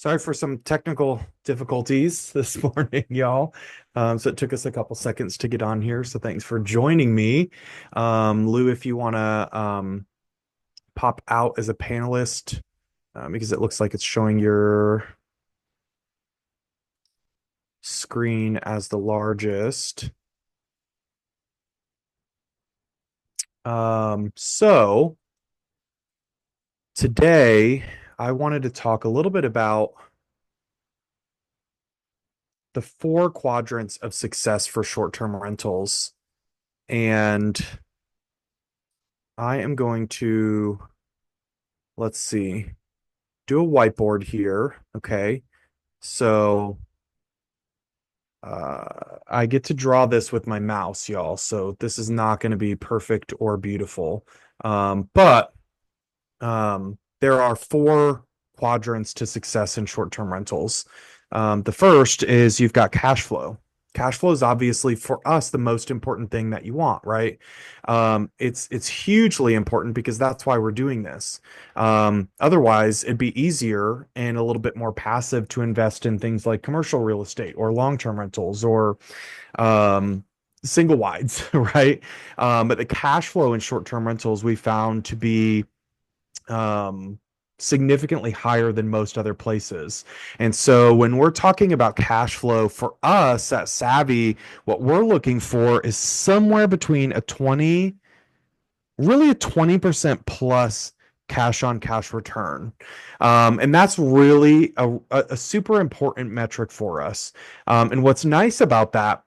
Sorry for some technical difficulties this morning, y'all. So it took us a couple seconds to get on here. So thanks for joining me. Lou, if you want to pop out as a panelist, because it looks like it's showing your screen as the largest. So today I wanted to talk a little bit about the four quadrants of success for short-term rentals. And I am going to, let's see, do a whiteboard here. Okay. So I get to draw this with my mouse, y'all. So this is not going to be perfect or beautiful. But there are four quadrants to success in short-term rentals. The first is you've got cash flow. Cash flow is obviously for us the most important thing that you want, right? It's hugely important because that's why we're doing this. Otherwise, it'd be easier and a little bit more passive to invest in things like commercial real estate or long-term rentals or um, single wides, right? But the cash flow in short-term rentals we found to be um, significantly higher than most other places. And so when we're talking about cash flow for us at Savvy, what we're looking for is somewhere between really a 20% plus cash on cash return. And that's really a super important metric for us. And what's nice about that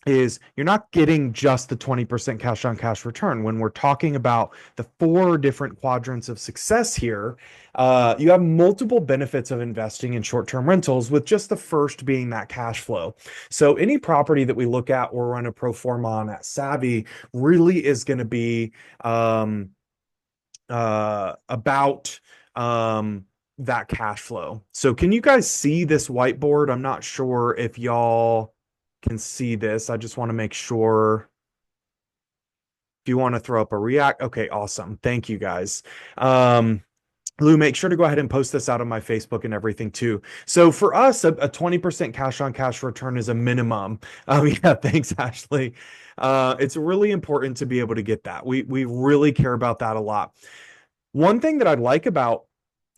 is you're not getting just the 20% cash on cash return. When we're talking about the four different quadrants of success here, you have multiple benefits of investing in short-term rentals, with just the first being that cash flow. So any property that we look at or run a pro forma on at Savvy really is going to be about that cash flow. So can you guys see this whiteboard? I'm not sure if y'all can see this. I just want to make sure. If you want to throw up a react, okay, awesome. Thank you guys. Lou, make sure to go ahead and post this out on my Facebook and everything too. So for us, a 20% cash on cash return is a minimum. Yeah, thanks, Ashley. It's really important to be able to get that. We really care about that a lot. One thing that I like about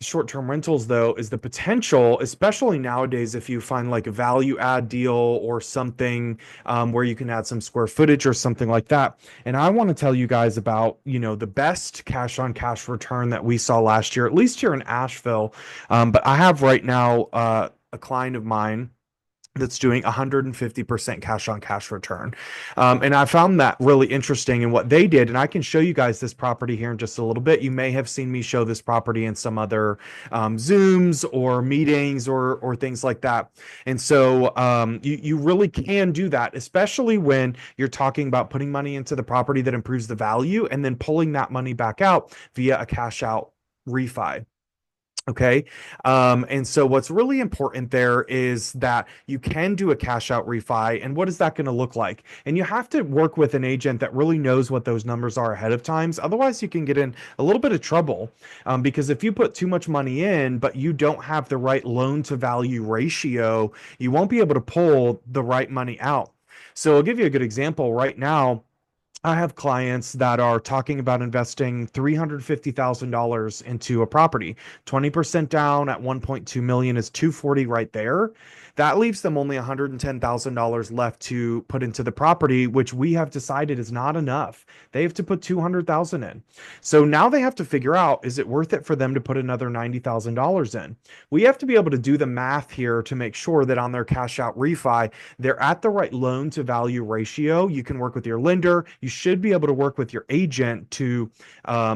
short-term rentals though is the potential, especially nowadays, if you find like a value add deal or something where you can add some square footage or something like that. And I want to tell you guys about, the best cash on cash return that we saw last year, at least here in Asheville. But I have right now a client of mine that's doing 150% cash on cash return. And I found that really interesting in what they did. And I can show you guys this property here in just a little bit. You may have seen me show this property in some other Zooms or meetings or things like that. And so you really can do that, especially when you're talking about putting money into the property that improves the value and then pulling that money back out via a cash out refi. Okay. And so what's really important there is that you can do a cash out refi. And what is that going to look like? And you have to work with an agent that really knows what those numbers are ahead of times. Otherwise, you can get in a little bit of trouble because if you put too much money in, but you don't have the right loan to value ratio, you won't be able to pull the right money out. So I'll give you a good example right now. I have clients that are talking about investing $350,000 into a property. 20% down at 1.2 million is 240 right there. That leaves them only $110,000 left to put into the property, which we have decided is not enough. They have to put 200,000 in. So now they have to figure out, is it worth it for them to put another $90,000 in? We have to be able to do the math here to make sure that on their cash out refi, they're at the right loan to value ratio. You can work with your lender. You should be able to work with your agent to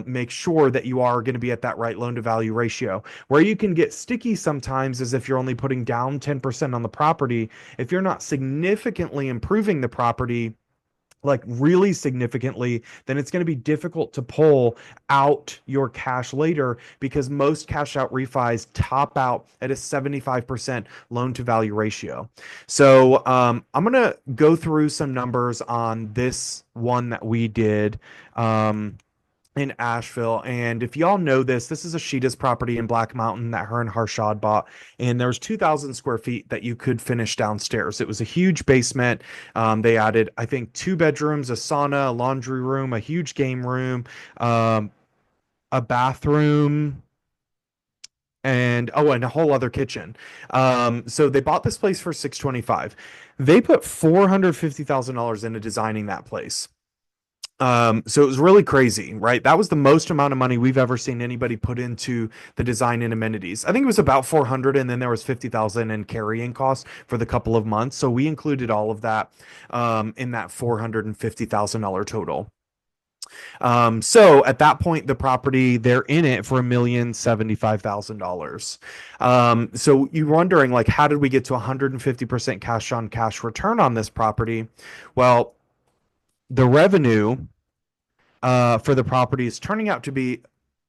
make sure that you are going to be at that right loan to value ratio. Where you can get sticky sometimes is if you're only putting down 10% on the property. If you're not significantly improving the property, like really significantly, then it's going to be difficult to pull out your cash later because most cash out refis top out at a 75% loan to value ratio. So I'm going to go through some numbers on this one that we did. in Asheville. And if y'all know this, this is a Sheeta's property in Black Mountain that her and Harshad bought. And there was 2,000 square feet that you could finish downstairs. It was a huge basement. They added, I think, 2 bedrooms, a sauna, a laundry room, a huge game room, um, a bathroom, and a whole other kitchen. So they bought this place for 625. They put $450,000 into designing that place. So it was really crazy, right? That was the most amount of money we've ever seen anybody put into the design and amenities. I think it was about 400, and then there was 50,000 in carrying costs for the couple of months. So we included all of that in that $450,000 total. So at that point, the property, they're in it for $1,075,000. So you're wondering, like, how did we get to 150% cash on cash return on this property? Well, the revenue for the property is turning out to be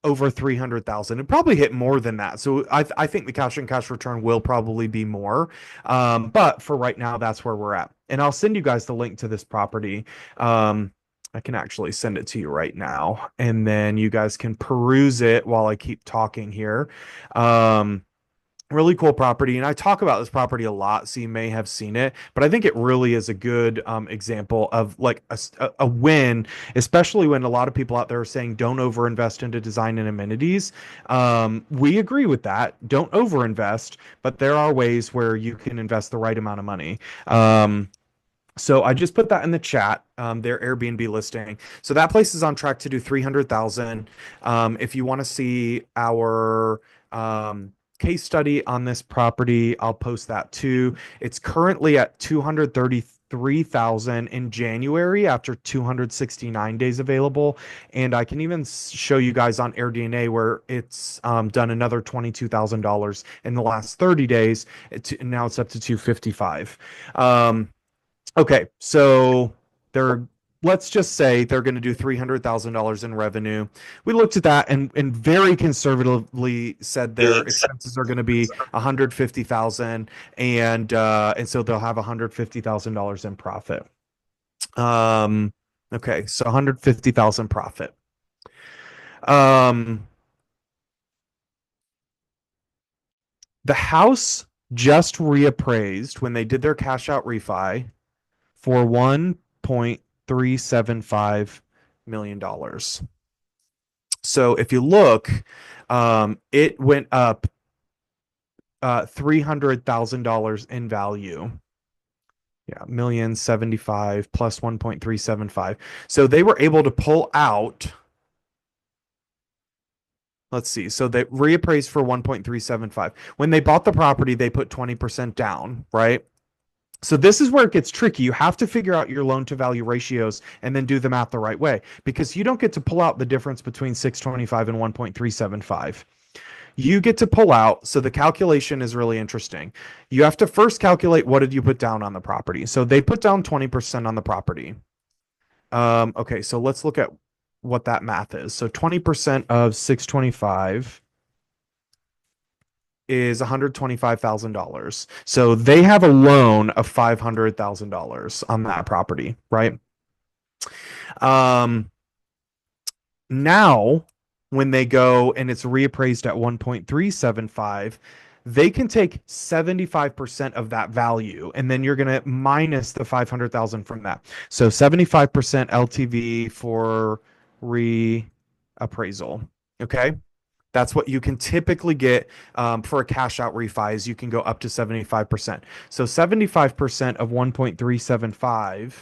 over 300,000. It probably hit more than that. So I think the cash on cash return will probably be more. But for right now, that's where we're at. And I'll send you guys the link to this property. I can actually send it to you right now, and then you guys can peruse it while I keep talking here. Really cool property, and I talk about this property a lot, so you may have seen it, but I think it really is a good example of like a win, especially when a lot of people out there are saying don't overinvest into design and amenities. We agree with that. Don't overinvest, but there are ways where you can invest the right amount of money. So I just put that in the chat, their Airbnb listing. So that place is on track to do 300,000. If you want to see our case study on this property, I'll post that too. It's currently at 233,000 in January after 269 days available. And I can even show you guys on AirDNA where it's done another $22,000 in the last 30 days. Now it's up to 255. Okay, so let's just say they're going to do $300,000 in revenue. We looked at that and very conservatively said their expenses are going to be 150,000, and so they'll have $150,000 in profit. Okay, so 150,000 profit. The house just reappraised when they did their cash out refi for $1.375 million. So if you look, it went up $300,000 in value. Yeah, 1,075,000 plus 1.375. So they were able to pull out. Let's see. So they reappraised for 1.375. When they bought the property, they put 20% down, right? So this is where it gets tricky. You have to figure out your loan to value ratios and then do the math the right way, because you don't get to pull out the difference between 625 and 1.375. You get to pull out. So the calculation is really interesting. You have to first calculate what did you put down on the property. So they put down 20% on the property. Okay, so let's look at what that math is. So 20% of 625 is $125,000. So they have a loan of $500,000 on that property, right? Now, when they go and it's reappraised at 1.375, they can take 75% of that value, and then you're going to minus the 500,000 from that. So 75% LTV for reappraisal. Okay. That's what you can typically get for a cash out refi, is you can go up to 75%. So 75% of 1.375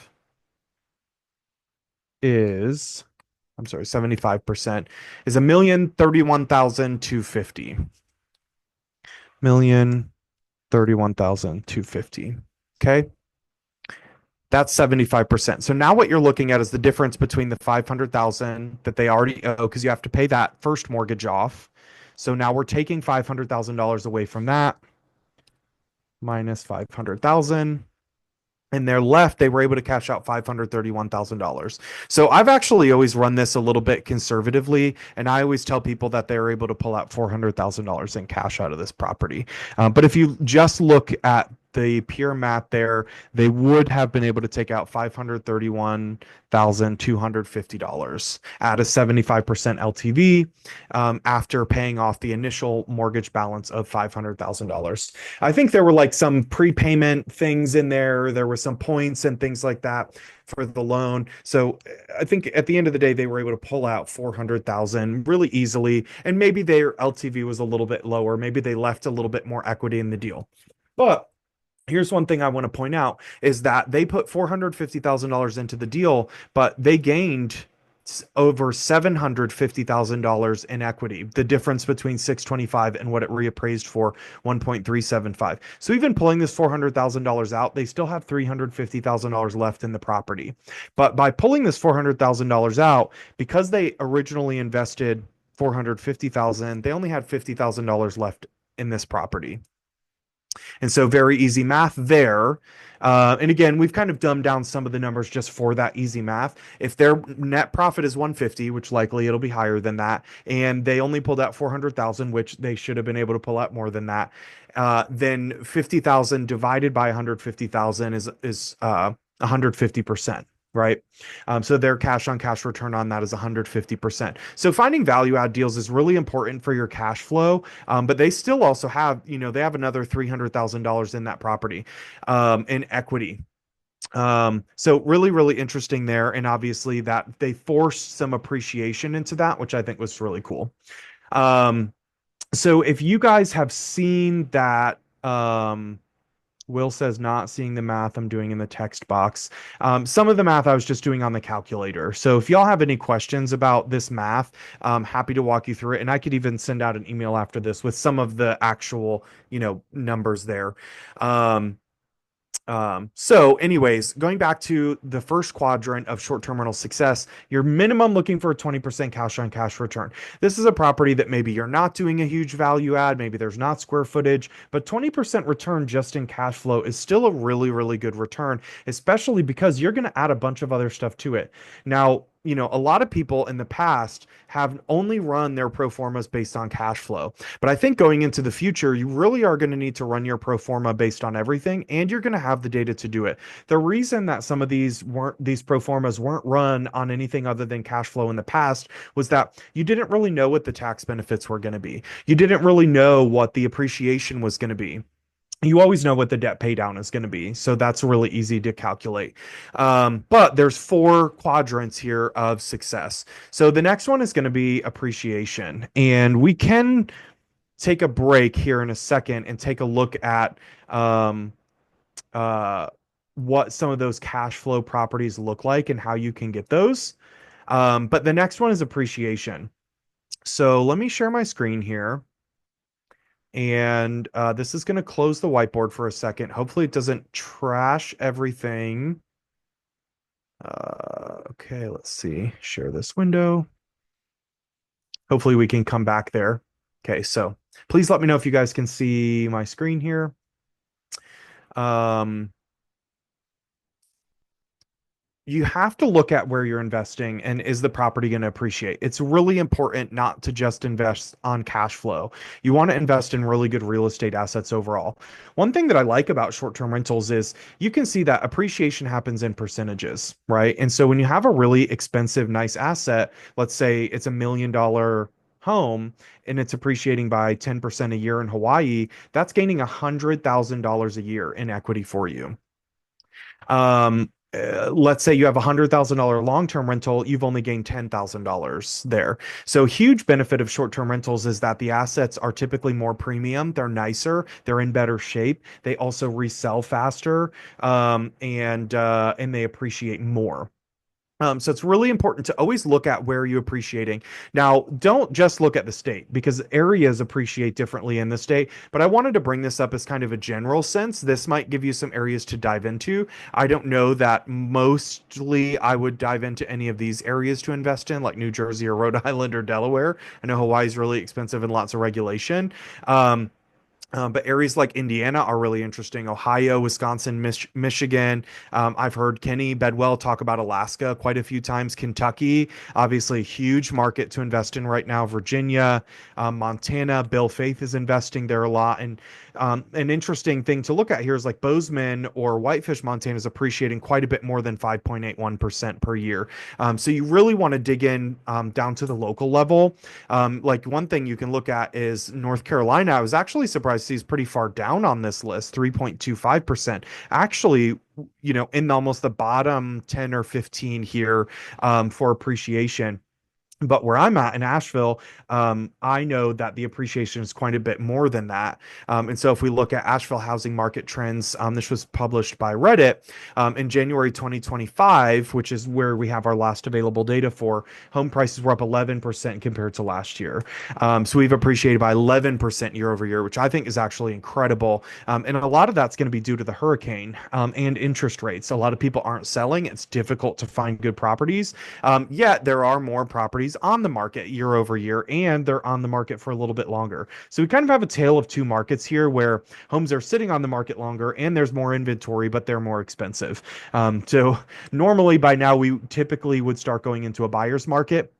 is, I'm sorry, 75% is $1,031,250. $1,031,250. Okay. That's 75%. So now what you're looking at is the difference between the 500,000 that they already owe, because you have to pay that first mortgage off. So now we're taking $500,000 away from that, minus 500,000. And they're left, they were able to cash out $531,000. So I've actually always run this a little bit conservatively, and I always tell people that they're able to pull out $400,000 in cash out of this property. But if you just look at the pure math there, they would have been able to take out $531,250 at a 75% LTV after paying off the initial mortgage balance of $500,000. I think there were like some prepayment things in there. There were some points and things like that for the loan. So I think at the end of the day, they were able to pull out 400,000 really easily. And maybe their LTV was a little bit lower. Maybe they left a little bit more equity in the deal. But here's one thing I want to point out is that they put $450,000 into the deal, but they gained over $750,000 in equity. The difference between 625 and what it reappraised for 1.375. So even pulling this $400,000 out, they still have $350,000 left in the property. But by pulling this $400,000 out, because they originally invested 450,000, they only had $50,000 left in this property. And so very easy math there. And again, we've kind of dumbed down some of the numbers just for that easy math. If their net profit is 150, which likely it'll be higher than that, and they only pulled out 400,000, which they should have been able to pull out more than that, then 50,000 divided by 150,000 is 150%. Right. So their cash on cash return on that is 150%. So finding value add deals is really important for your cash flow. But they still also have, they have another $300,000 in that property in equity. So really, really interesting there. And obviously that they forced some appreciation into that, which I think was really cool. So if you guys have seen that, Will says not seeing the math I'm doing in the text box. Some of the math I was just doing on the calculator. So if y'all have any questions about this math, I'm happy to walk you through it. And I could even send out an email after this with some of the actual, numbers there. So anyways, going back to the first quadrant of short-term rental success, you're minimum looking for a 20% cash on cash return. This is a property that maybe you're not doing a huge value add, maybe there's not square footage, but 20% return just in cash flow is still a really, really good return, especially because you're going to add a bunch of other stuff to it. Now, a lot of people in the past have only run their pro formas based on cash flow. But I think going into the future, you really are going to need to run your pro forma based on everything, and you're going to have the data to do it. The reason that some of these pro formas weren't run on anything other than cash flow in the past was that you didn't really know what the tax benefits were going to be. You didn't really know what the appreciation was going to be. You always know what the debt pay down is going to be. So that's really easy to calculate. But there's 4 quadrants here of success. So the next one is going to be appreciation. And we can take a break here in a second and take a look at what some of those cash flow properties look like and how you can get those. But the next one is appreciation. So let me share my screen here. And this is going to close the whiteboard for a second. Hopefully it doesn't trash everything. Okay, let's see. Share this window. Hopefully we can come back there. Okay, so please let me know if you guys can see my screen here. You have to look at where you're investing and is the property going to appreciate. It's really important not to just invest on cash flow. You want to invest in really good real estate assets overall. One thing that I like about short-term rentals is you can see that appreciation happens in percentages, right? And so when you have a really expensive, nice asset, let's say it's $1 million home and it's appreciating by 10% a year in Hawaii, that's gaining $100,000 a year in equity for you. Let's say you have $100,000 long-term rental, you've only gained $10,000 there. So huge benefit of short-term rentals is that the assets are typically more premium, they're nicer, they're in better shape, they also resell faster, and they appreciate more. So it's really important to always look at where you're appreciating. Now, don't just look at the state because areas appreciate differently in the state, but I wanted to bring this up as kind of a general sense. This might give you some areas to dive into. I don't know that mostly I would dive into any of these areas to invest in, like New Jersey or Rhode Island or Delaware. I know Hawaii is really expensive and lots of regulation. But areas like Indiana are really interesting. Ohio, Wisconsin, Michigan. I've heard Kenny Bedwell talk about Alaska quite a few times. Kentucky, obviously a huge market to invest in right now. Virginia, Montana. Bill Faith is investing there a lot. And An interesting thing to look at here is like Bozeman or Whitefish, Montana is appreciating quite a bit more than 5.81% per year. So you really want to dig in down to the local level. Like one thing you can look at is North Carolina. I was actually surprised to see is pretty far down on this list, 3.25%. Actually, in almost the bottom 10 or 15 here for appreciation. But where I'm at in Asheville, I know that the appreciation is quite a bit more than that. And so if we look at Asheville housing market trends, this was published by Reddit in January 2025, which is where we have our last available data for. Home prices were up 11% compared to last year. So we've appreciated by 11% year over year, which I think is actually incredible. And a lot of that's going to be due to the hurricane and interest rates. A lot of people aren't selling. It's difficult to find good properties. Yet there are more properties on the market year over year, and they're on the market for a little bit longer. So we kind of have a tale of two markets here where homes are sitting on the market longer and there's more inventory, but they're more expensive. So normally by now we typically would start going into a buyer's market.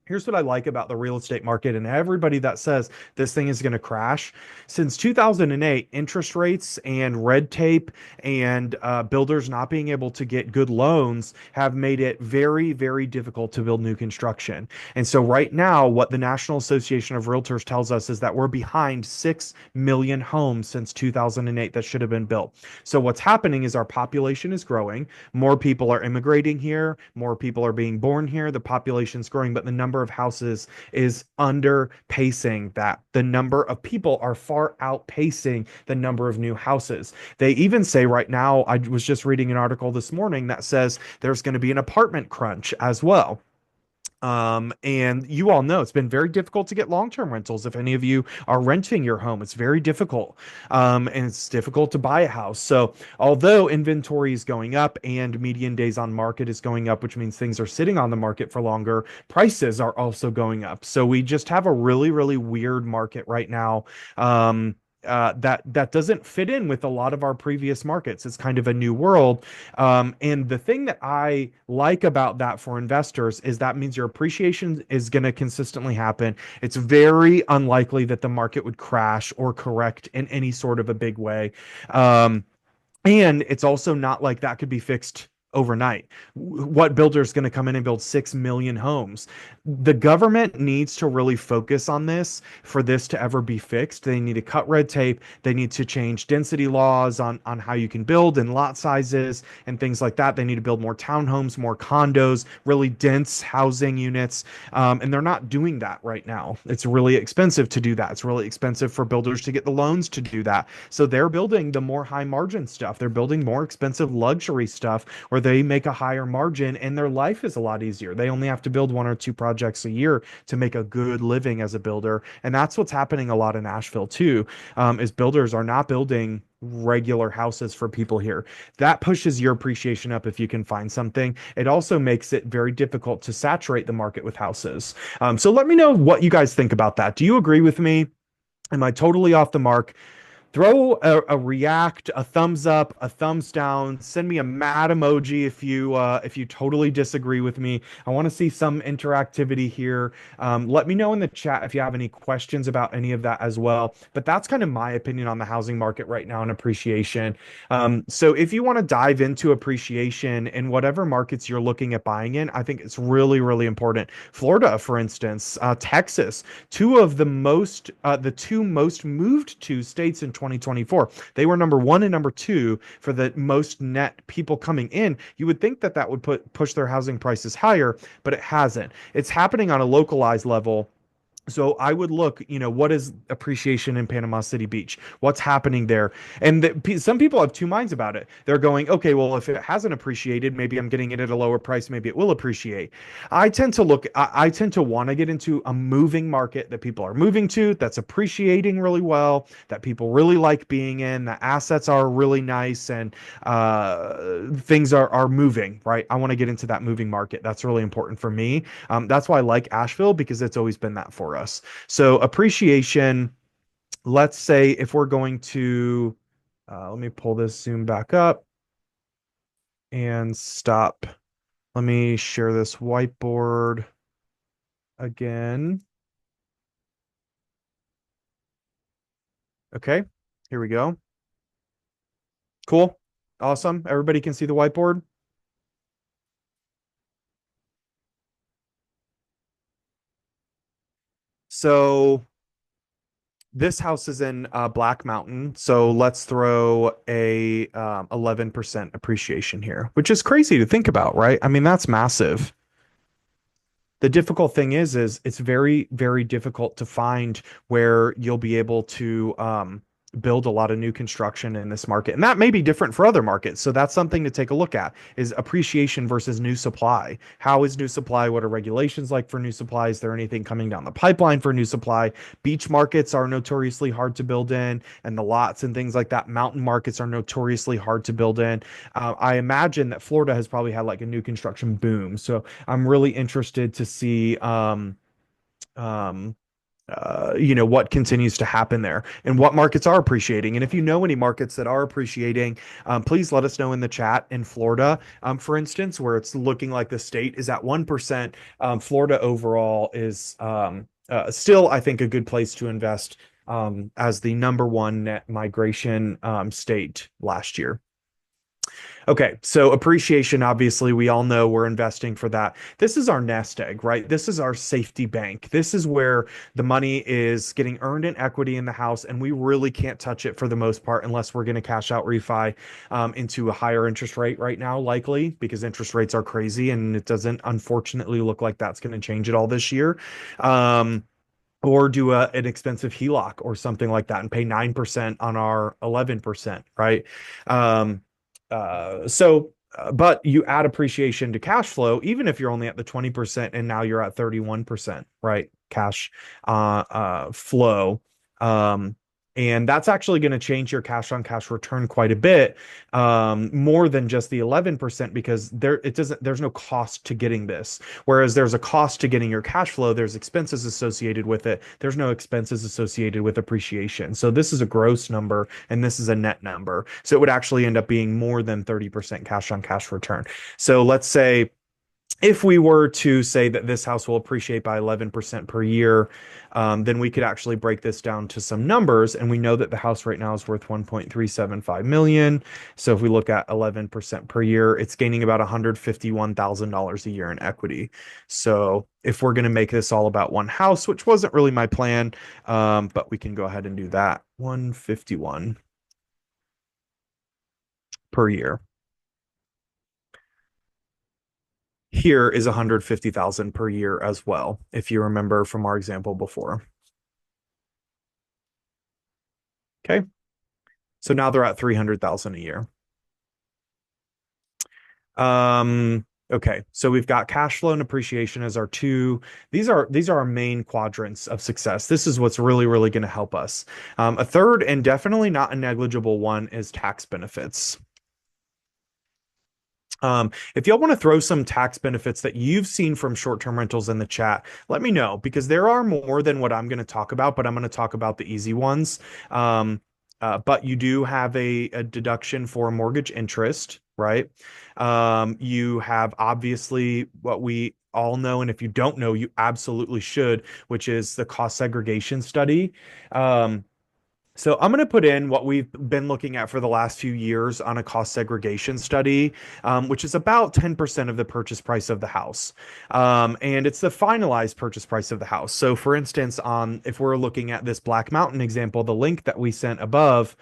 Here's what I like about the real estate market and everybody that says this thing is going to crash. Since 2008, interest rates and red tape and builders not being able to get good loans have made it very, very difficult to build new construction. And so, right now, what the National Association of Realtors tells us is that we're behind 6 million homes since 2008 that should have been built. So, what's happening is our population is growing. More people are immigrating here, more people are being born here, the population's growing, but the number of houses is under pacing that. The number of people are far outpacing the number of new houses. They even say right now, I was just reading an article this morning that says there's going to be an apartment crunch as well. And you all know it's been very difficult to get long-term rentals. If any of you are renting your home, it's very difficult. And it's difficult to buy a house. So although inventory is going up and median days on market is going up, which means things are sitting on the market for longer, prices are also going up. So we just have a really, really weird market right now. That doesn't fit in with a lot of our previous markets. It's kind of a new world. And the thing that I like about that for investors is that means your appreciation is going to consistently happen. It's very unlikely that the market would crash or correct in any sort of a big way. Um, and it's also not like that could be fixed overnight. What builder is going to come in and build 6 million homes? The government needs to really focus on this for this to ever be fixed. They need to cut red tape. They need to change density laws on how you can build and lot sizes and things like that. They need to build more townhomes, more condos, really dense housing units. And they're not doing that right now. It's really expensive to do that. It's really expensive for builders to get the loans to do that. So they're building the more high margin stuff. They're building more expensive luxury stuff where they make a higher margin and their life is a lot easier. They only have to build one or two projects a year to make a good living as a builder. And that's what's happening a lot in Asheville too, is builders are not building regular houses for people here. That pushes your appreciation up if you can find something. It also makes it very difficult to saturate the market with houses. So let me know what you guys think about that. Do you agree with me? Am I totally off the mark? Throw a react, a thumbs up, a thumbs down. Send me a mad emoji if you totally disagree with me. I want to see some interactivity here. Let me know in the chat if you have any questions about any of that as well. But that's kind of my opinion on the housing market right now and appreciation. So if you want to dive into appreciation in whatever markets you're looking at buying in, I think it's really, really important. Florida, for instance, Texas, the two most moved to states in 2024. They were number one and number two for the most net people coming in. You would think that that would push their housing prices higher, but it hasn't. It's happening on a localized level. So I would look, what is appreciation in Panama City Beach? What's happening there? And some people have two minds about it. They're going, okay, well, if it hasn't appreciated, maybe I'm getting it at a lower price. Maybe it will appreciate. I tend to want to get into a moving market that people are moving to, that's appreciating really well, that people really like being in, the assets are really nice and things are moving, right? I want to get into that moving market. That's really important for me. That's why I like Asheville because it's always been that for us. So appreciation, let's say if we're going to, let me pull this zoom back up and stop. Let me share this whiteboard again. Okay. Here we go. Cool. Awesome. Everybody can see the whiteboard. So this house is in Black Mountain. So let's throw a 11% appreciation here, which is crazy to think about, right? I mean, that's massive. The difficult thing is it's very, very difficult to find where you'll be able to build a lot of new construction in this market. And that may be different for other markets. So that's something to take a look at is appreciation versus new supply. How is new supply? What are regulations like for new supply? Is there anything coming down the pipeline for new supply? Beach markets are notoriously hard to build in, and the lots and things like that. Mountain markets are notoriously hard to build in. I imagine that Florida has probably had like a new construction boom. So I'm really interested to see um, what continues to happen there and what markets are appreciating. And if you know any markets that are appreciating, please let us know in the chat. In Florida, for instance, where it's looking like the state is at 1%, Florida overall is still, I think, a good place to invest as the number one net migration state last year. Okay, so appreciation, obviously, we all know we're investing for that. This is our nest egg, right? This is our safety bank. This is where the money is getting earned in equity in the house, and we really can't touch it for the most part unless we're going to cash out refi into a higher interest rate right now, likely because interest rates are crazy, and it doesn't unfortunately look like that's going to change it all this year. Or do an expensive HELOC or something like that and pay 9% on our 11%, right? Um, but you add appreciation to cash flow, even if you're only at the 20% and now you're at 31%, right? Cash flow. Um, and that's actually going to change your cash on cash return quite a bit, more than just the 11% because there's no cost to getting this. Whereas there's a cost to getting your cash flow, there's expenses associated with it. There's no expenses associated with appreciation. So this is a gross number and this is a net number. So it would actually end up being more than 30% cash on cash return. So let's say if we were to say that this house will appreciate by 11% per year, then we could actually break this down to some numbers. And we know that the house right now is worth 1.375 million. So if we look at 11% per year, it's gaining about $151,000 a year in equity. So if we're going to make this all about one house, which wasn't really my plan, but we can go ahead and do that. 151 per year. Here is 150,000 per year as well, if you remember from our example before. Okay. So now they're at 300,000 a year. Okay. So we've got cash flow and appreciation as our two. These are our main quadrants of success. This is what's really, really going to help us. A third and definitely not a negligible one is tax benefits. If y'all want to throw some tax benefits that you've seen from short-term rentals in the chat, let me know because there are more than what I'm going to talk about, but I'm going to talk about the easy ones. But you do have a deduction for mortgage interest, right? You have obviously what we all know, and if you don't know, you absolutely should, which is the cost segregation study. So I'm going to put in what we've been looking at for the last few years on a cost segregation study, which is about 10% of the purchase price of the house. And it's the finalized purchase price of the house. So for instance, if we're looking at this Black Mountain example, the link that we sent above,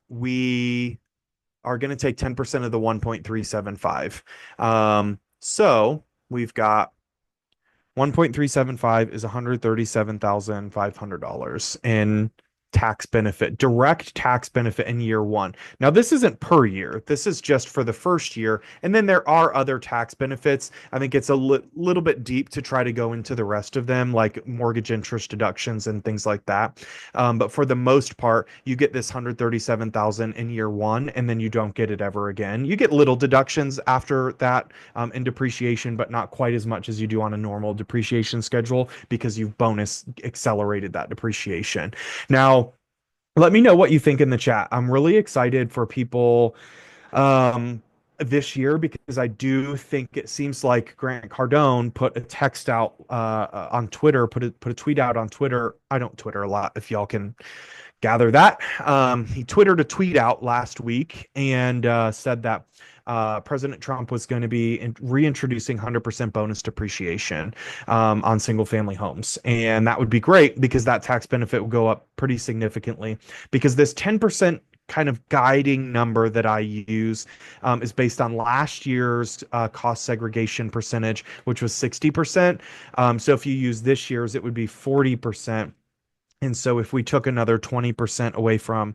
we are going to take 10% of the 1.375. So we've got 1.375 is $137,500 in tax benefit, direct tax benefit in year one. Now, this isn't per year. This is just for the first year. And then there are other tax benefits. I think it's a little bit deep to try to go into the rest of them, like mortgage interest deductions and things like that. But for the most part, you get this 137,000 in year one, and then you don't get it ever again. You get little deductions after that in depreciation, but not quite as much as you do on a normal depreciation schedule because you've bonus accelerated that depreciation. Now, let me know what you think in the chat. I'm really excited for people this year because I do think it seems like Grant Cardone put a text out on Twitter, put a tweet out on Twitter. I don't Twitter a lot if y'all can gather that. He Twittered a tweet out last week and said that President Trump was going to be reintroducing 100% bonus depreciation on single family homes. And that would be great because that tax benefit would go up pretty significantly because this 10% kind of guiding number that I use is based on last year's cost segregation percentage, which was 60%. So if you use this year's, it would be 40%. And so if we took another 20% away from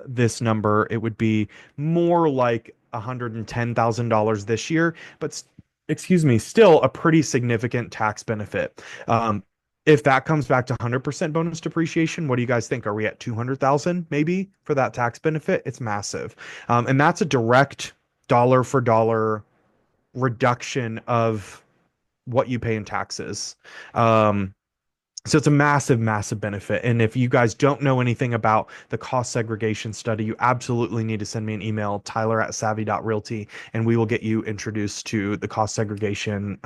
this number, it would be more like $110,000 this year, but excuse me, still a pretty significant tax benefit. If that comes back to 100% bonus depreciation, what do you guys think? Are we at 200,000 maybe for that tax benefit? It's massive. And that's a direct dollar for dollar reduction of what you pay in taxes. Um, so it's a massive, massive benefit. And if you guys don't know anything about the cost segregation study, you absolutely need to send me an email, tyler@savvy.realty, and we will get you introduced to the cost segregation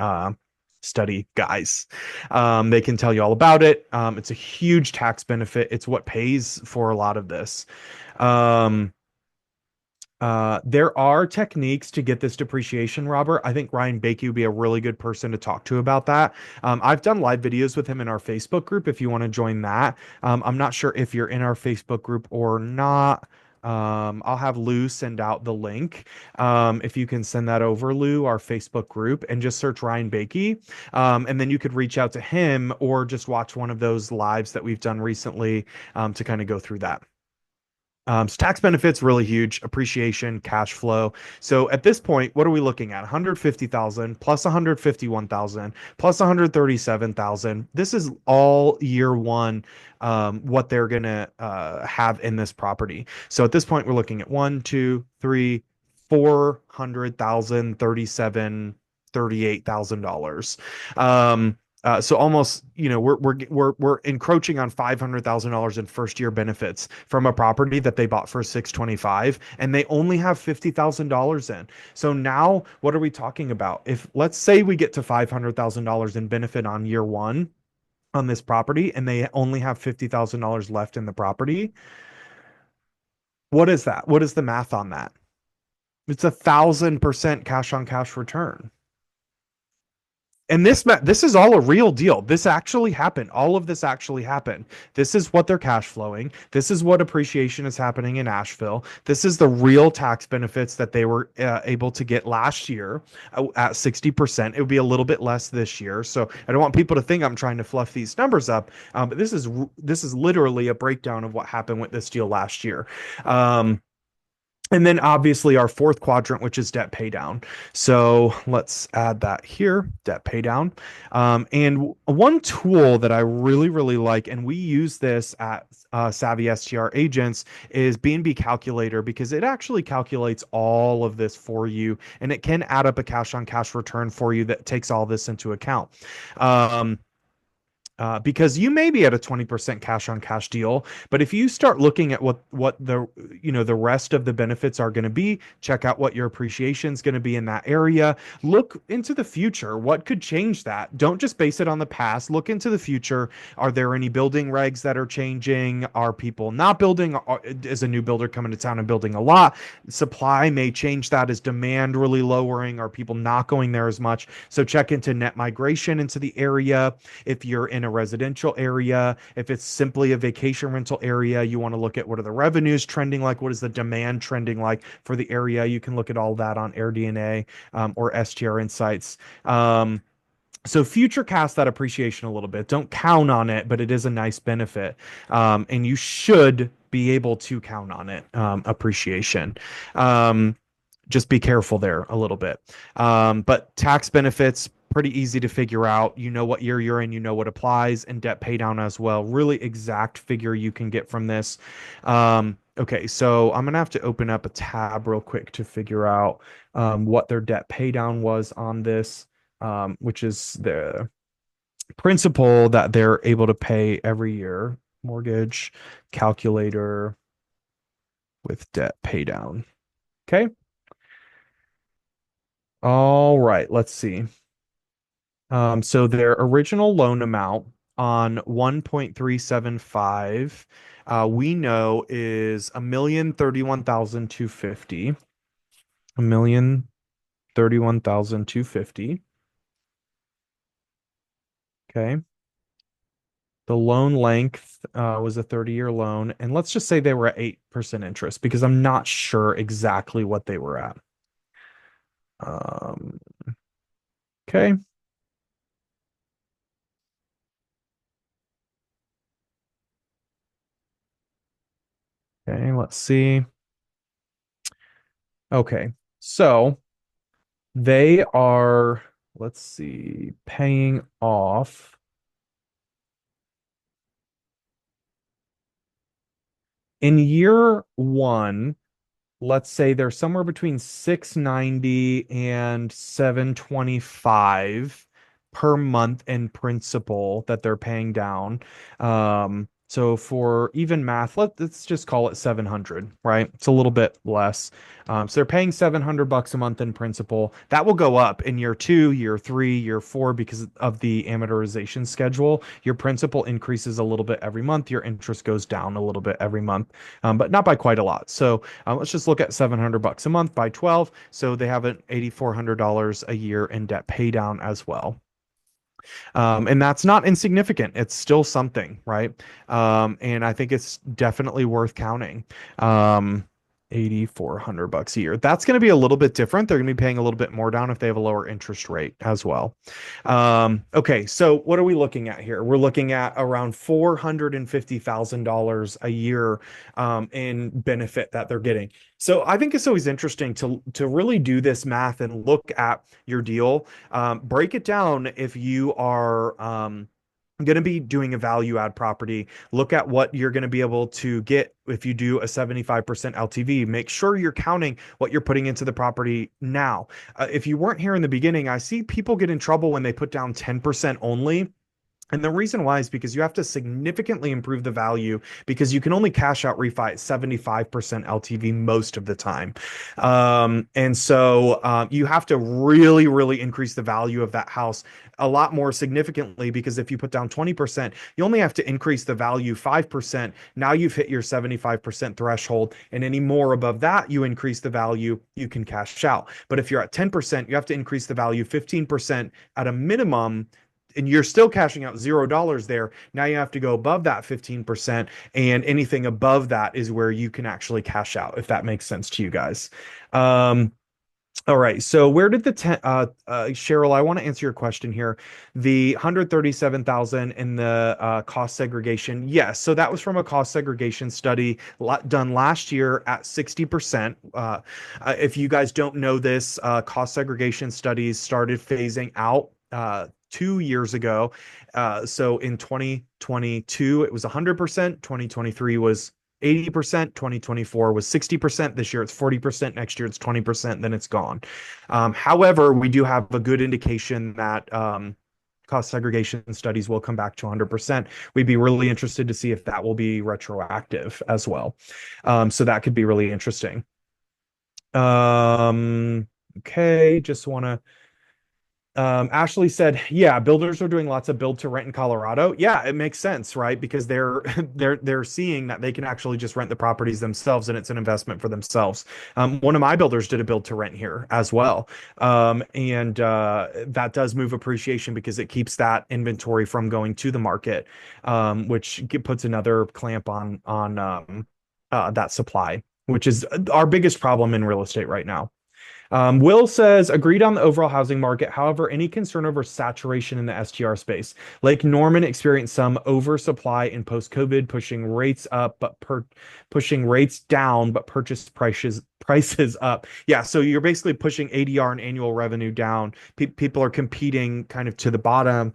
study guys. They can tell you all about it. It's a huge tax benefit. It's what pays for a lot of this. Um, there are techniques to get this depreciation, Robert. I think Ryan Bakey would be a really good person to talk to about that. I've done live videos with him in our Facebook group if you want to join that. I'm not sure if you're in our Facebook group or not. I'll have Lou send out the link. If you can send that over, Lou, our Facebook group, and just search Ryan Bakey. And then you could reach out to him or just watch one of those lives that we've done recently to kind of go through that. So tax benefits really huge, appreciation, cash flow. So at this point, what are we looking at? 150,000 plus 151,000 plus 137,000. This is all year one, what they're gonna have in this property. So at this point, we're looking at 1, 2, 3, 400,000, 37, $38,000. So almost, we're encroaching on $500,000 in first year benefits from a property that they bought for 625, and they only have $50,000 in. So now what are we talking about? If let's say we get to $500,000 in benefit on year one on this property, and they only have $50,000 left in the property, what is that? What is the math on that? It's 1,000% cash on cash return. And this is all a real deal. This actually happened. All of this actually happened. This is what they're cash flowing. This is what appreciation is happening in Asheville. This is the real tax benefits that they were able to get last year at 60%. It would be a little bit less this year. So I don't want people to think I'm trying to fluff these numbers up. But this is literally a breakdown of what happened with this deal last year. And then obviously our fourth quadrant, which is debt pay down. So let's add that here, debt pay down. And one tool that I really, really like, and we use this at Savvy STR agents, is B&B calculator, because it actually calculates all of this for you, and it can add up a cash on cash return for you that takes all this into account. Because you may be at a 20% cash on cash deal, but if you start looking at what the the rest of the benefits are going to be, check out what your appreciation is going to be in that area. Look into the future. What could change that? Don't just base it on the past. Look into the future. Are there any building regs that are changing? Are people not building? Is a new builder coming to town and building a lot? Supply may change that. Is demand really lowering? Are people not going there as much? So check into net migration into the area. If you're in a residential area, if it's simply a vacation rental area, you want to look at what are the revenues trending like, what is the demand trending like for the area. You can look at all that on AirDNA or STR Insights. So future cast that appreciation a little bit. Don't count on it, but it is a nice benefit. And you should be able to count on it, appreciation. Just be careful there a little bit. But tax benefits, pretty easy to figure out. You know what year you're in, you know what applies, and debt pay down as well. Really exact figure you can get from this. Okay, so I'm gonna have to open up a tab real quick to figure out what their debt pay down was on this, which is the principal that they're able to pay every year. Mortgage calculator with debt pay down. Okay. All right, let's see. So their original loan amount on 1.375, we know is 1,031,250. 1,031,250. Okay. The loan length was a 30-year loan. And let's just say they were at 8% interest because I'm not sure exactly what they were at. Um, okay. Okay. Let's see. Okay. So they are, let's see, paying off in year one. Let's say they're somewhere between 690 and 725 per month in principal that they're paying down. So for even math, let's just call it 700, right? It's a little bit less. So they're paying 700 bucks a month in principal. That will go up in year two, year three, year four because of the amortization schedule. Your principal increases a little bit every month. Your interest goes down a little bit every month, but not by quite a lot. So let's just look at 700 bucks a month by 12. So they have an $8,400 a year in debt pay down as well. And that's not insignificant. It's still something, right? And I think it's definitely worth counting. Um, 8,400 bucks a year. That's going to be a little bit different. They're going to be paying a little bit more down if they have a lower interest rate as well. Okay, so what are we looking at here? We're looking at around $450,000 a year in benefit that they're getting. So I think it's always interesting to really do this math and look at your deal, break it down if you are going to be doing a value add property. Look at what you're going to be able to get if you do a 75% LTV. Make sure you're counting what you're putting into the property now. If you weren't here in the beginning, I see people get in trouble when they put down 10% only. And the reason why is because you have to significantly improve the value because you can only cash out refi at 75% LTV most of the time. And so you have to really, really increase the value of that house a lot more significantly because if you put down 20%, you only have to increase the value 5%. Now you've hit your 75% threshold. And any more above that, you increase the value, you can cash out. But if you're at 10%, you have to increase the value 15% at a minimum, and you're still cashing out $0 there. Now you have to go above that 15%, and anything above that is where you can actually cash out, if that makes sense to you guys. Um, all right. So where did the Cheryl, I want to answer your question here. The 137,000 in the cost segregation. Yes. So that was from a cost segregation study done last year at 60%. If you guys don't know this, cost segregation studies started phasing out 2 years ago. So in 2022, it was 100%. 2023 was 80%, 2024 was 60%, this year it's 40%, next year it's 20%, then it's gone. However, we do have a good indication that cost segregation studies will come back to 100%. We'd be really interested to see if that will be retroactive as well. So that could be really interesting. Okay, just want to Ashley said, "Yeah, builders are doing lots of build to rent in Colorado. Yeah, it makes sense, right? Because they're they're seeing that they can actually just rent the properties themselves, and it's an investment for themselves. One of my builders did a build to rent here as well, and that does move appreciation because it keeps that inventory from going to the market, which puts another clamp on that supply, which is our biggest problem in real estate right now." Will says, agreed on the overall housing market. However, any concern over saturation in the STR space? Lake Norman experienced some oversupply in post-COVID, pushing rates up, but pushing rates down, but purchase prices up. Yeah, so you're basically pushing ADR and annual revenue down. People are competing kind of to the bottom.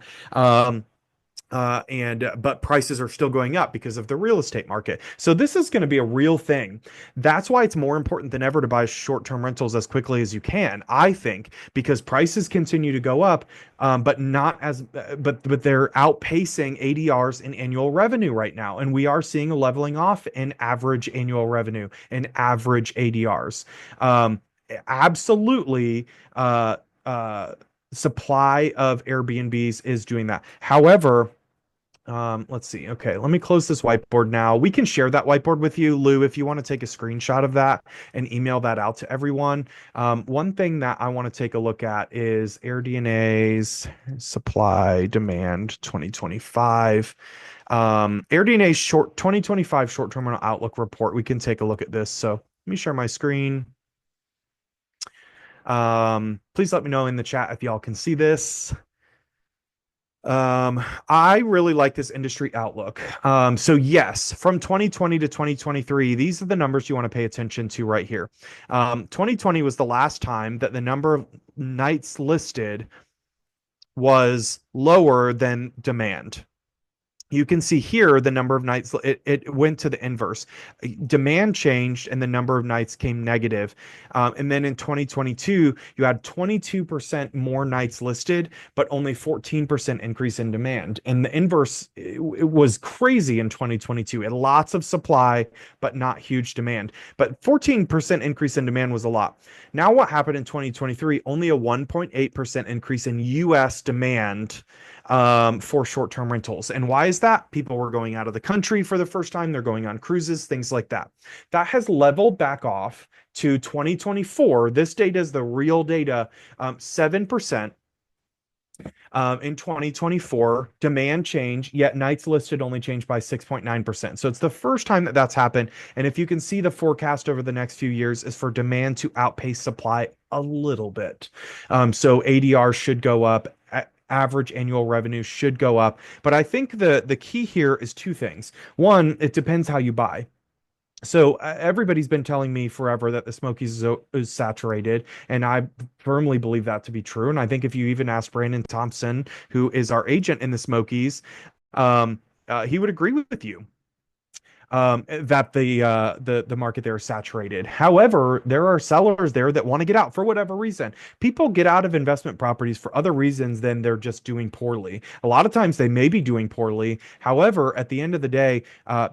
And but prices are still going up because of the real estate market. So this is going to be a real thing. That's why it's more important than ever to buy short-term rentals as quickly as you can, I think, because prices continue to go up, but not as but they're outpacing ADRs and annual revenue right now, and we are seeing a leveling off in average annual revenue and average ADRs. Absolutely. Supply of Airbnbs is doing that. However, Let's see. Okay, let me close this whiteboard now. We can share that whiteboard with you, Lou, if you want to take a screenshot of that and email that out to everyone. One thing that I want to take a look at is AirDNA's supply demand 2025. AirDNA's short 2025 short-term outlook report. We can take a look at this. So let me share my screen. Please let me know in the chat if y'all can see this. I really like this industry outlook. So yes, from 2020 to 2023, these are the numbers you want to pay attention to right here. 2020 was the last time that the number of nights listed was lower than demand. You can see here the number of nights it went to the inverse. Demand changed and the number of nights came negative. And then in 2022, you had 22% more nights listed, but only 14% increase in demand. And the inverse, it was crazy in 2022. It lots of supply, but not huge demand. But 14% increase in demand was a lot. Now what happened in 2023? Only a 1.8% increase in US demand for short-term rentals. And why is that? People were going out of the country for the first time. They're going on cruises, things like that. That has leveled back off to 2024. This data is the real data, 7%. In 2024, demand change, yet nights listed only changed by 6.9%. So it's the first time that that's happened. And if you can see the forecast over the next few years is for demand to outpace supply a little bit. So ADR should go up. Average annual revenue should go up. But I think the key here is two things. One, it depends how you buy. So everybody's been telling me forever that the Smokies is saturated, and I firmly believe that to be true. And I think if you even ask Brandon Thompson, who is our agent in the Smokies, he would agree with you that the market there is saturated. However, there are sellers there that want to get out for whatever reason. People get out of investment properties for other reasons than they're just doing poorly. A lot of times they may be doing poorly. However, at the end of the day,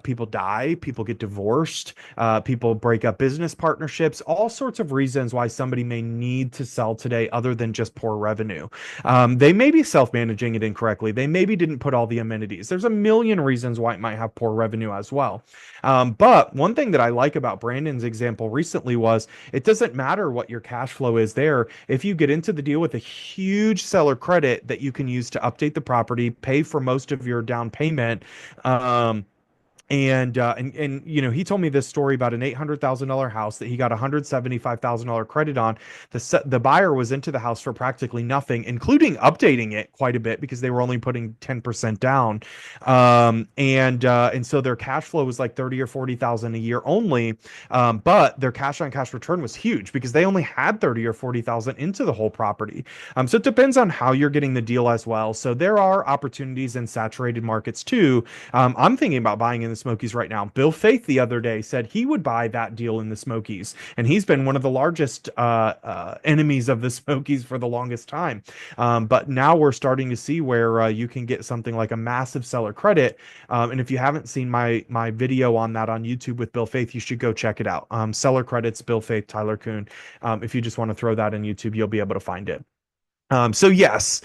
people die, people get divorced, people break up business partnerships, all sorts of reasons why somebody may need to sell today other than just poor revenue. They may be self-managing it incorrectly. They maybe didn't put all the amenities. There's a million reasons why it might have poor revenue as well. But one thing that I like about Brandon's example recently was it doesn't matter what your cash flow is there. If you get into the deal with a huge seller credit that you can use to update the property, pay for most of your down payment, and you know, he told me this story about an $800,000 house that he got $175,000 credit on. The buyer was into the house for practically nothing, including updating it quite a bit because they were only putting 10% down. And so their cash flow was like 30 or 40,000 a year only. But their cash on cash return was huge because they only had 30 or 40,000 into the whole property. So it depends on how you're getting the deal as well. So there are opportunities in saturated markets too. I'm thinking about buying in the Smokies right now. Bill Faith the other day said he would buy that deal in the Smokies, and he's been one of the largest enemies of the Smokies for the longest time. But now we're starting to see where you can get something like a massive seller credit. And if you haven't seen my video on that on YouTube with Bill Faith, you should go check it out. Seller credits, Bill Faith, Tyler Coon. If you just want to throw that in YouTube, you'll be able to find it. So yes,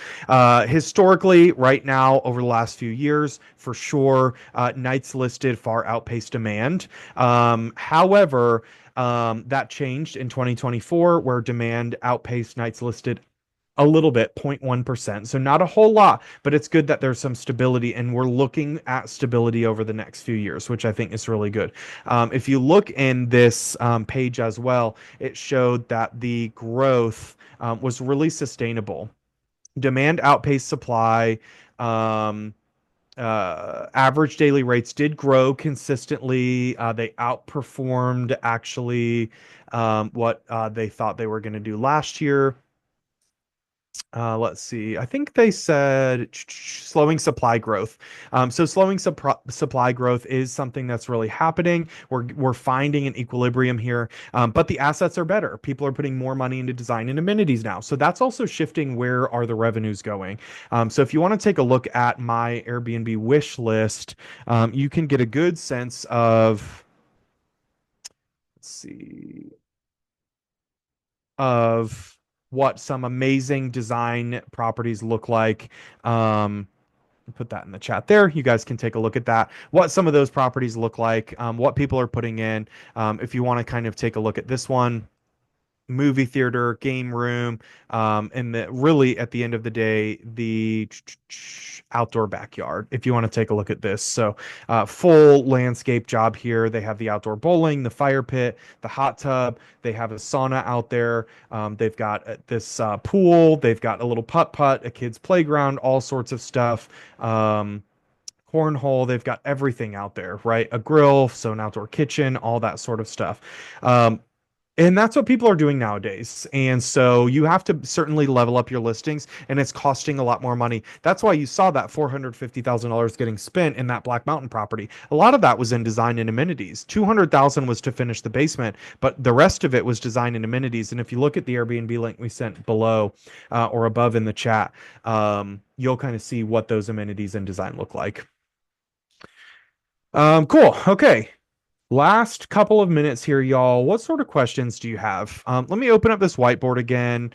historically, right now, over the last few years, for sure, nights listed far outpaced demand. However, that changed in 2024, where demand outpaced nights listed a little bit, 0.1%. So not a whole lot, but it's good that there's some stability, and we're looking at stability over the next few years, which I think is really good. If you look in this page as well, it showed that the growth was really sustainable. Demand outpaced supply. Average daily rates did grow consistently. They outperformed actually what they thought they were going to do last year. Let's see. I think they said slowing supply growth. So slowing supply growth is something that's really happening. We're finding an equilibrium here, but the assets are better. People are putting more money into design and amenities now. So that's also shifting where are the revenues going. So if you want to take a look at my Airbnb wish list, you can get a good sense of, let's see, of what some amazing design properties look like. Put that in the chat there. You guys can take a look at that, what some of those properties look like, what people are putting in. If you want to kind of take a look at this one, movie theater, game room, and really at the end of the day, the outdoor backyard. If you want to take a look at this, so full landscape job here. They have the outdoor bowling, the fire pit, the hot tub. They have a sauna out there. They've got this pool. They've got a little putt putt, a kids playground, all sorts of stuff. Cornhole. They've got everything out there, right? A grill, so an outdoor kitchen, all that sort of stuff. And that's what people are doing nowadays. And so you have to certainly level up your listings, and it's costing a lot more money. That's why you saw that $450,000 getting spent in that Black Mountain property. A lot of that was in design and amenities. 200,000 was to finish the basement, but the rest of it was design and amenities. And if you look at the Airbnb link we sent below or above in the chat, you'll kind of see what those amenities and design look like. Cool. Okay. Last couple of minutes here, y'all. What sort of questions do you have? Let me open up this whiteboard again.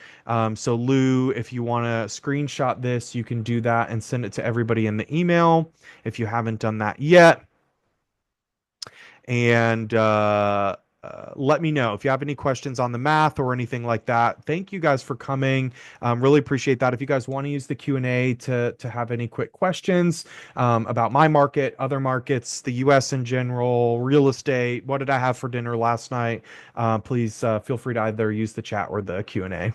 So Lou, if you want to screenshot this, you can do that and send it to everybody in the email if you haven't done that yet. And let me know if you have any questions on the math or anything like that. Thank you guys for coming. Really appreciate that. If you guys want to use the Q&A to have any quick questions about my market, other markets, the US in general, real estate, what did I have for dinner last night? Please feel free to either use the chat or the Q&A.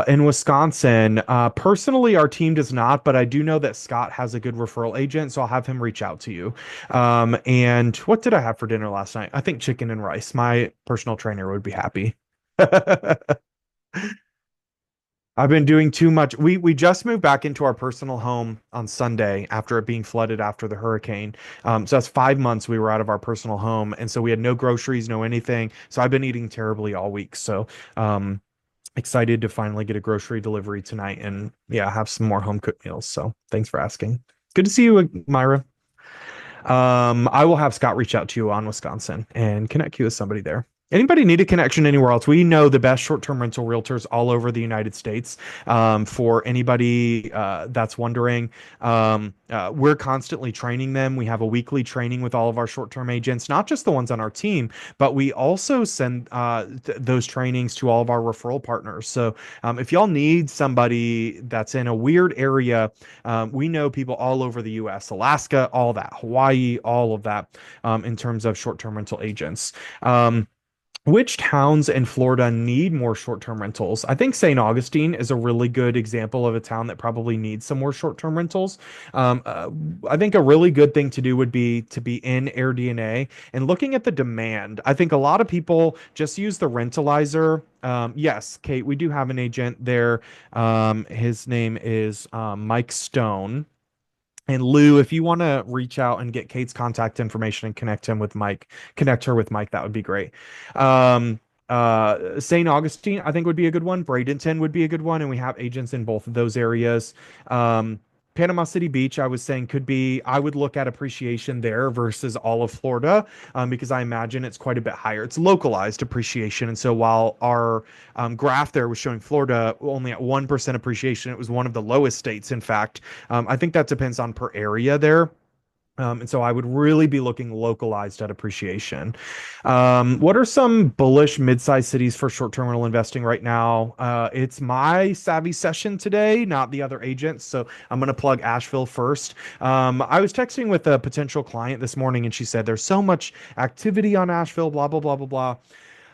In Wisconsin, personally, our team does not, but I do know that Scott has a good referral agent, so I'll have him reach out to you. And what did I have for dinner last night? I think chicken and rice. My personal trainer would be happy. I've been doing too much. We just moved back into our personal home on Sunday after it being flooded after the hurricane. So that's 5 months we were out of our personal home, and so we had no groceries, no anything. So I've been eating terribly all week. So excited to finally get a grocery delivery tonight and yeah, have some more home cooked meals. So thanks for asking. Good to see you, Myra. I will have Scott reach out to you on Wisconsin and connect you with somebody there. Anybody need a connection anywhere else? We know the best short-term rental realtors all over the United States. For anybody that's wondering, we're constantly training them. We have a weekly training with all of our short-term agents, not just the ones on our team, but we also send those trainings to all of our referral partners. So if y'all need somebody that's in a weird area, we know people all over the U.S., Alaska, all that, Hawaii, all of that, in terms of short-term rental agents. Which towns in Florida need more short-term rentals? I think St. Augustine is a really good example of a town that probably needs some more short-term rentals. I think a really good thing to do would be to be in AirDNA and looking at the demand. I think a lot of people just use the rentalizer. Yes, Kate, we do have an agent there. His name is Mike Stone. And Lou, if you want to reach out and get Kate's contact information and connect her with Mike, that would be great. St. Augustine, I think would be a good one. Bradenton would be a good one. And we have agents in both of those areas. Panama City Beach, I was saying could be, I would look at appreciation there versus all of Florida, because I imagine it's quite a bit higher. It's localized appreciation. And so while our graph there was showing Florida only at 1% appreciation, it was one of the lowest states, in fact. I think that depends on per area there. And so I would really be looking localized at appreciation. What are some bullish mid-sized cities for short-term rental investing right now? It's my savvy session today, not the other agents. So I'm going to plug Asheville first. I was texting with a potential client this morning and she said, there's so much activity on Asheville, blah, blah, blah, blah, blah.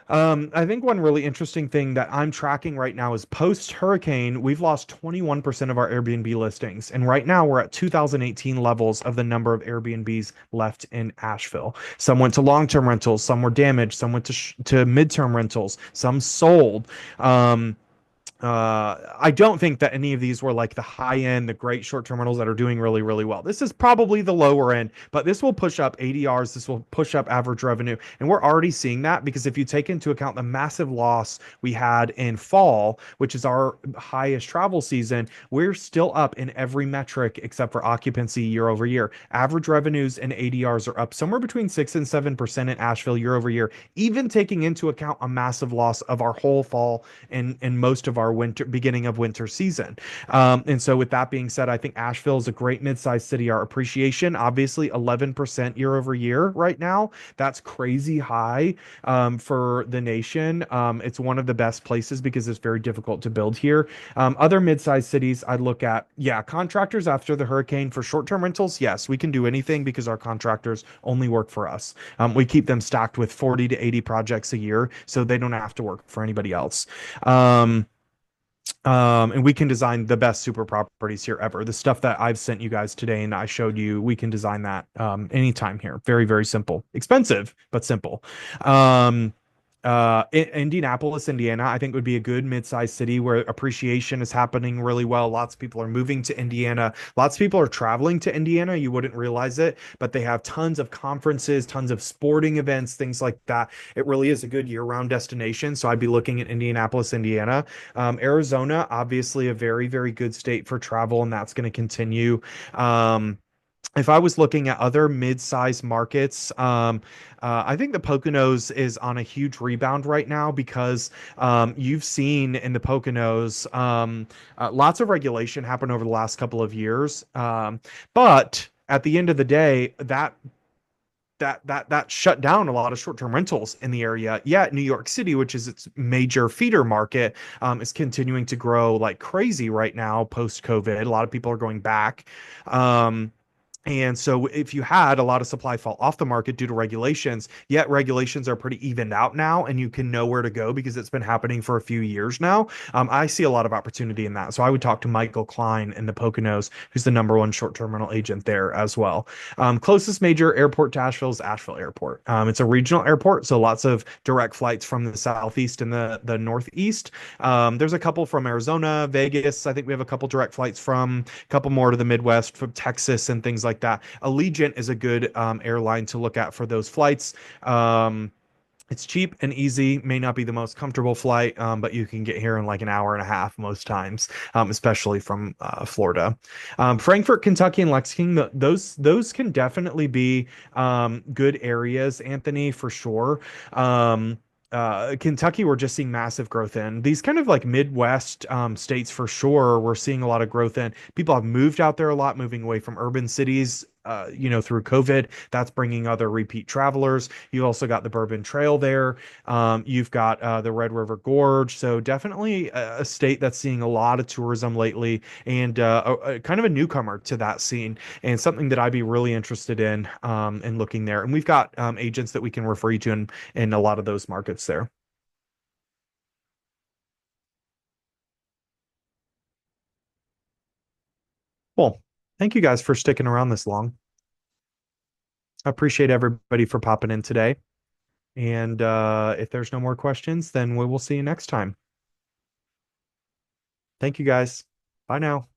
I think one really interesting thing that I'm tracking right now is post-hurricane, we've lost 21% of our Airbnb listings. And right now we're at 2018 levels of the number of Airbnbs left in Asheville. Some went to long-term rentals, some were damaged, some went to midterm rentals, some sold. I don't think that any of these were like the high end, the great short-term rentals that are doing really, really well. This is probably the lower end, but this will push up ADRs. This will push up average revenue. And we're already seeing that because if you take into account the massive loss we had in fall, which is our highest travel season, we're still up in every metric except for occupancy year over year. Average revenues and ADRs are up somewhere between 6 and 7% in Asheville year over year, even taking into account a massive loss of our whole fall and most of our our winter beginning of winter season. And so with that being said, I think Asheville is a great mid-sized city. Our appreciation, obviously 11% year over year right now. That's crazy high for the nation. It's one of the best places because it's very difficult to build here. Other mid-sized cities I'd look at, yeah, contractors after the hurricane for short-term rentals. Yes, we can do anything because our contractors only work for us. We keep them stacked with 40 to 80 projects a year, so they don't have to work for anybody else. Um, and we can design the best super properties here ever. The stuff that I've sent you guys today and I showed you, we can design that anytime here. Very, very simple. Expensive, but simple. Um, Indianapolis, Indiana, I think would be a good mid-sized city where appreciation is happening really well. Lots of people are moving to Indiana. Lots of people are traveling to Indiana. You wouldn't realize it, but they have tons of conferences, tons of sporting events, things like that. It really is a good year-round destination. So I'd be looking at Indianapolis, Indiana. Arizona, obviously a very, very good state for travel, and that's going to continue. If I was looking at other mid-sized markets, I think the Poconos is on a huge rebound right now because you've seen in the Poconos lots of regulation happen over the last couple of years. But at the end of the day, that shut down a lot of short-term rentals in the area. Yet New York City, which is its major feeder market, is continuing to grow like crazy right now post-COVID. A lot of people are going back. And so if you had a lot of supply fall off the market due to regulations, yet regulations are pretty evened out now and you can know where to go because it's been happening for a few years now. I see a lot of opportunity in that. So I would talk to Michael Klein in the Poconos, who's the number one short-term rental agent there as well. Closest major airport to Asheville is Asheville Airport. It's a regional airport, so lots of direct flights from the southeast and the northeast. There's a couple from Arizona, Vegas. I think we have a couple direct flights from a couple more to the Midwest, from Texas and things like that. Allegiant is a good airline to look at for those flights. It's cheap and easy, may not be the most comfortable flight, but you can get here in like an hour and a half most times, especially from Florida. Frankfort, Kentucky, and Lexington, those can definitely be good areas, Anthony, for sure. Kentucky, we're just seeing massive growth in. These kind of like Midwest states for sure, we're seeing a lot of growth in. People have moved out there a lot, moving away from urban cities. Through COVID, that's bringing other repeat travelers. You've also got the Bourbon Trail there. You've got the Red River Gorge. So definitely a state that's seeing a lot of tourism lately and kind of a newcomer to that scene and something that I'd be really interested in looking there. And we've got agents that we can refer you to in a lot of those markets there. Well, thank you guys for sticking around this long. I appreciate everybody for popping in today. And if there's no more questions, then we will see you next time. Thank you guys. Bye now.